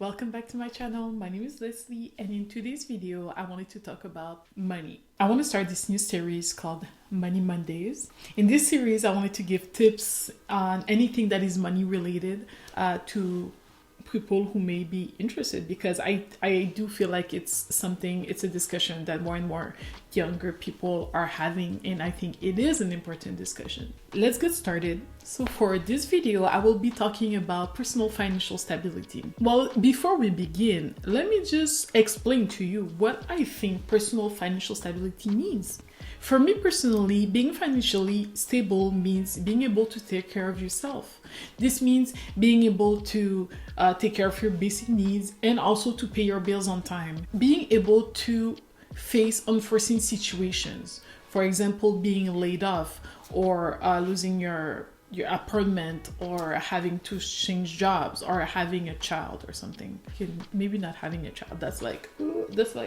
Welcome back to my channel. My name is Leslie, and in today's video I wanted to talk about money. I want to start this new series called Money Mondays. In this series I wanted to give tips on anything that is money related to people who may be interested, because I do feel like it's a discussion that more and more younger people are having, and I think it is an important discussion. Let's get started. So for this video I will be talking about personal financial stability. Well, before we begin, let me just explain to you what I think personal financial stability means. For me personally, being financially stable means being able to take care of yourself. This means being able to take care of your basic needs and also to pay your bills on time. Being able to face unforeseen situations, for example, being laid off or losing your apartment, or having to change jobs, or having a child or something. Maybe not having a child, that's like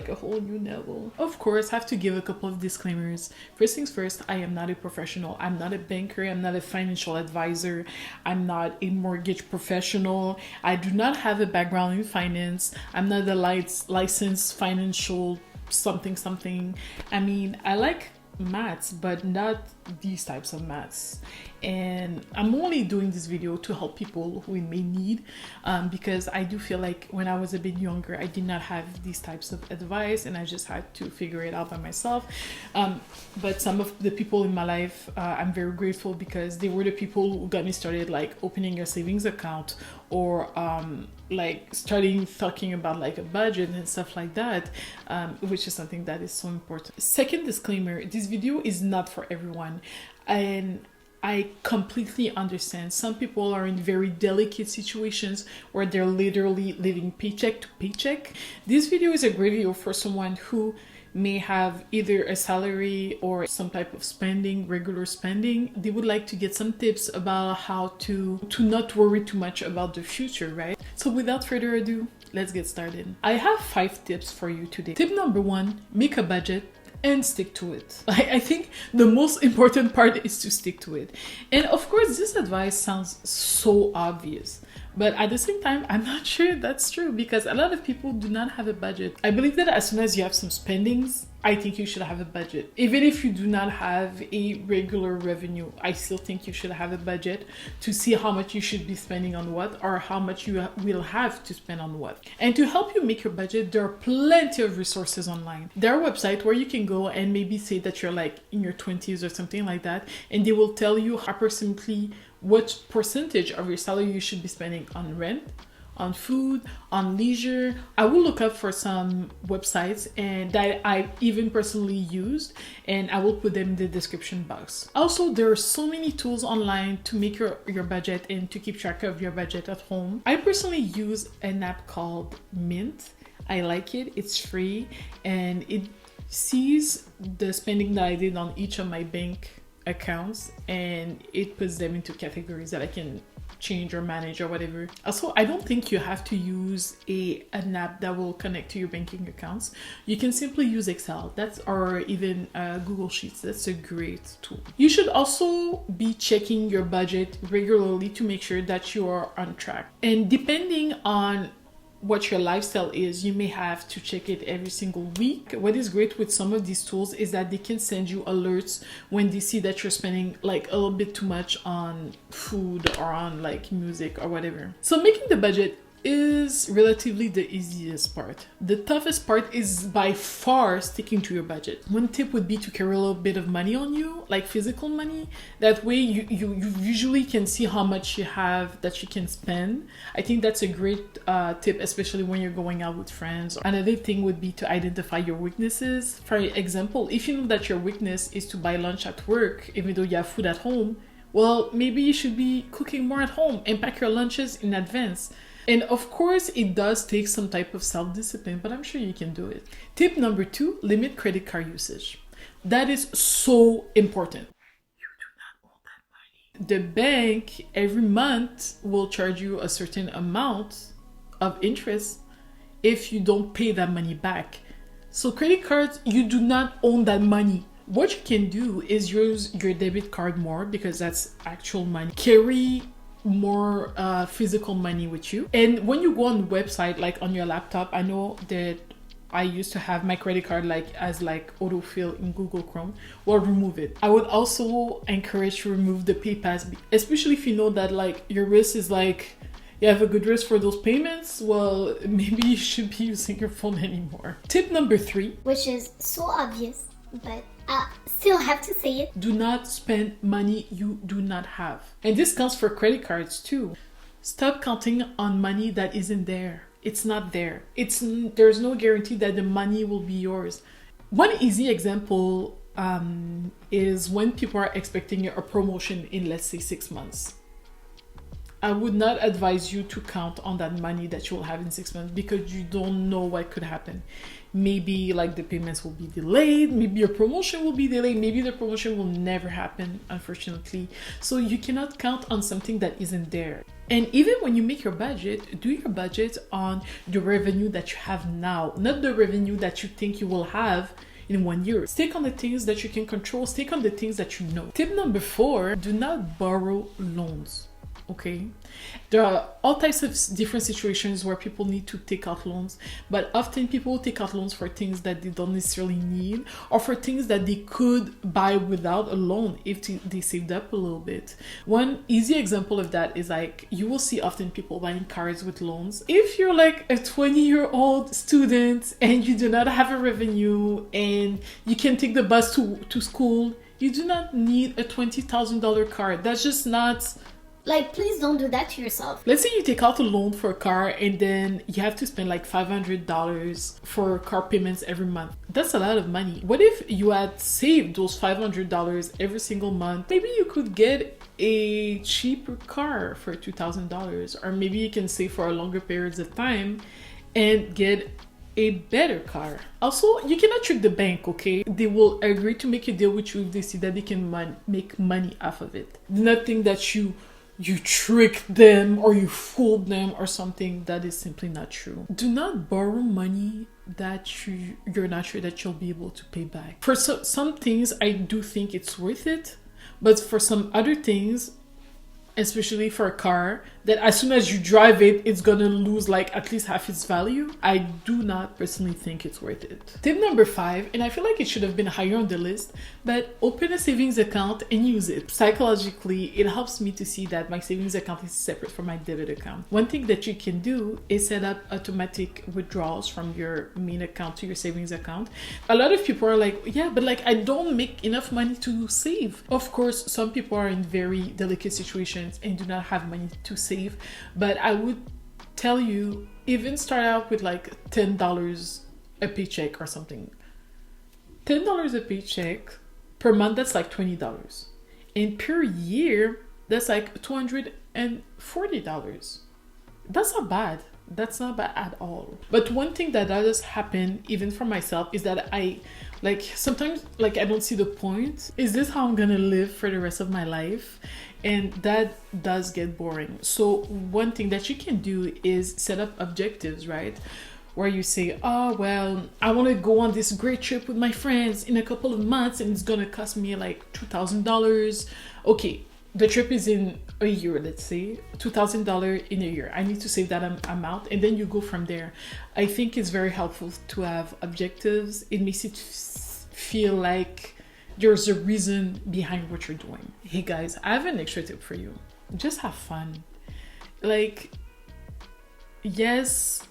a whole new level. Of course, I have to give a couple of disclaimers. First things first, I am not a professional. I'm not a banker. I'm not a financial advisor. I'm not a mortgage professional. I do not have a background in finance. I'm not a licensed financial something. I mean, I like maths, but not these types of maths, and I'm only doing this video to help people who may need, because I do feel like when I was a bit younger I did not have these types of advice and I just had to figure it out by myself. But some of the people in my life, I'm very grateful, because they were the people who got me started, like opening a savings account, or like starting talking about like a budget and stuff like that, which is something that is so important. Second disclaimer, this video is not for everyone, and I completely understand. Some people are in very delicate situations where they're literally living paycheck to paycheck. This video is a great video for someone who may have either a salary or some type of spending, regular spending. They would like to get some tips about how to not worry too much about the future, right? So without further ado, let's get started. I have 5 tips for you today. Tip number 1, make a budget and stick to it. I think the most important part is to stick to it. And of course, this advice sounds so obvious, but at the same time, I'm not sure that's true, because a lot of people do not have a budget. I believe that as soon as you have some spendings, I think you should have a budget. Even if you do not have a regular revenue, I still think you should have a budget to see how much you should be spending on what, or how much you will have to spend on what. And to help you make your budget, there are plenty of resources online. There are websites where you can go and maybe say that you're like in your 20s or something like that, and they will tell you approximately what percentage of your salary you should be spending on rent, on food, on leisure. I will look up for some websites and that I even personally used, and I will put them in the description box. Also, there are so many tools online to make your budget and to keep track of your budget at home. I personally use an app called Mint. I like it. It's free and it sees the spending that I did on each of my bank accounts, and it puts them into categories that I can change or manage or whatever. Also, I don't think you have to use an app that will connect to your banking accounts. You can simply use Excel, or even Google Sheets. That's a great tool. You should also be checking your budget regularly to make sure that you are on track. And depending on what your lifestyle is, you may have to check it every single week. What is great with some of these tools is that they can send you alerts when they see that you're spending like a little bit too much on food or on like music or whatever. So making the budget is relatively the easiest part. The toughest part is by far sticking to your budget. One tip would be to carry a little bit of money on you, like physical money. That way you usually can see how much you have that you can spend. I think that's a great tip, especially when you're going out with friends. Another thing would be to identify your weaknesses. For example, if you know that your weakness is to buy lunch at work, even though you have food at home, well, maybe you should be cooking more at home and pack your lunches in advance. And of course, it does take some type of self-discipline, but I'm sure you can do it. Tip number 2, limit credit card usage. That is so important. You do not owe that money. The bank every month will charge you a certain amount of interest if you don't pay that money back. So credit cards, you do not own that money. What you can do is use your debit card more, because that's actual money. Carry more physical money with you. And when you go on the website, like on your laptop, I know that I used to have my credit card like as like autofill in Google Chrome. Well, remove it. I would also encourage to remove the PayPass, especially if you know that like your risk is like, you have a good risk for those payments. Well, maybe you should be using your phone anymore. Tip number 3, which is so obvious, but I still have to say it. Do not spend money you do not have. And this counts for credit cards too. Stop counting on money that isn't there. It's not there. There's no guarantee that the money will be yours. One easy example is when people are expecting a promotion in, let's say, 6 months. I would not advise you to count on that money that you will have in 6 months, because you don't know what could happen. Maybe like the payments will be delayed, maybe your promotion will be delayed, maybe the promotion will never happen, unfortunately. So you cannot count on something that isn't there. And even when you make your budget, do your budget on the revenue that you have now, not the revenue that you think you will have in 1 year. Stick on the things that you can control, stick on the things that you know. Tip number 4, do not borrow loans. Okay, there are all types of different situations where people need to take out loans, but often people take out loans for things that they don't necessarily need, or for things that they could buy without a loan if they saved up a little bit. One easy example of that is like, you will see often people buying cars with loans. If you're like a 20-year-old student and you do not have a revenue and you can take the bus to school, you do not need a $20,000 car. That's just not... Like, please don't do that to yourself. Let's say you take out a loan for a car and then you have to spend like $500 for car payments every month. That's a lot of money. What if you had saved those $500 every single month? Maybe you could get a cheaper car for $2,000, or maybe you can save for a longer periods of time and get a better car. Also, you cannot trick the bank, okay? They will agree to make a deal with you if they see that they can make money off of it. Nothing that you tricked them or you fooled them or something. That is simply not true. Do not borrow money that you're not sure that you'll be able to pay back. For some things, I do think it's worth it, but for some other things, especially for a car, that as soon as you drive it, it's gonna lose like at least half its value. I do not personally think it's worth it. Tip number 5, and I feel like it should have been higher on the list, but open a savings account and use it. Psychologically, it helps me to see that my savings account is separate from my debit account. One thing that you can do is set up automatic withdrawals from your main account to your savings account. A lot of people are like, yeah, but like I don't make enough money to save. Of course, some people are in very delicate situations and do not have money to save, but I would tell you, even start out with like $10 a paycheck or something. $10 a paycheck per month, that's like $20, and per year that's like $240. That's not bad. That's not bad at all. But one thing that does happen, even for myself, is that I sometimes I don't see the point. Is this how I'm gonna live for the rest of my life? And that does get boring. So one thing that you can do is set up objectives, right? Where you say, oh, well, I want to go on this great trip with my friends in a couple of months and it's gonna cost me like $2,000. Okay, the trip is in a year, let's say, $2,000 in a year. I need to save that amount, and then you go from there. I think it's very helpful to have objectives. It makes it feel like there's a reason behind what you're doing. Hey guys, I have an extra tip for you. Just have fun. Like, yes,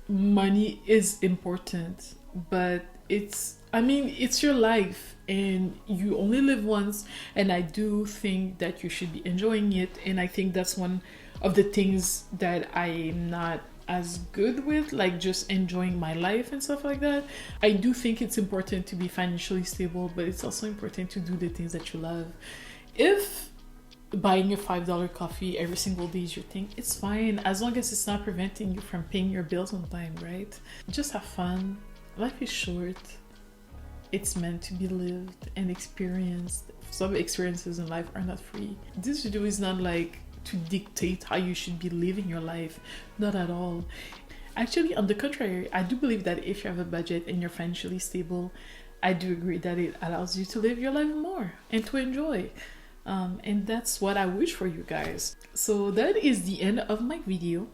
money is important, but it's your life and you only live once, and I do think that you should be enjoying it. And I think that's one of the things that I'm not as good with, like just enjoying my life and stuff like that. I do think it's important to be financially stable, but it's also important to do the things that you love. If buying a $5 coffee every single day is your thing, it's fine, as long as it's not preventing you from paying your bills on time, right? Just have fun. Life is short. It's meant to be lived and experienced. Some experiences in life are not free. This video is not like to dictate how you should be living your life. Not at all. Actually, on the contrary, I do believe that if you have a budget and you're financially stable, I do agree that it allows you to live your life more and to enjoy. And that's what I wish for you guys. So that is the end of my video.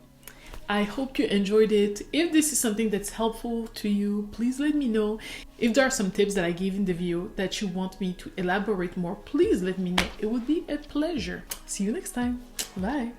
I hope you enjoyed it. If this is something that's helpful to you, please let me know. If there are some tips that I gave in the video that you want me to elaborate more, please let me know. It would be a pleasure. See you next time. Bye.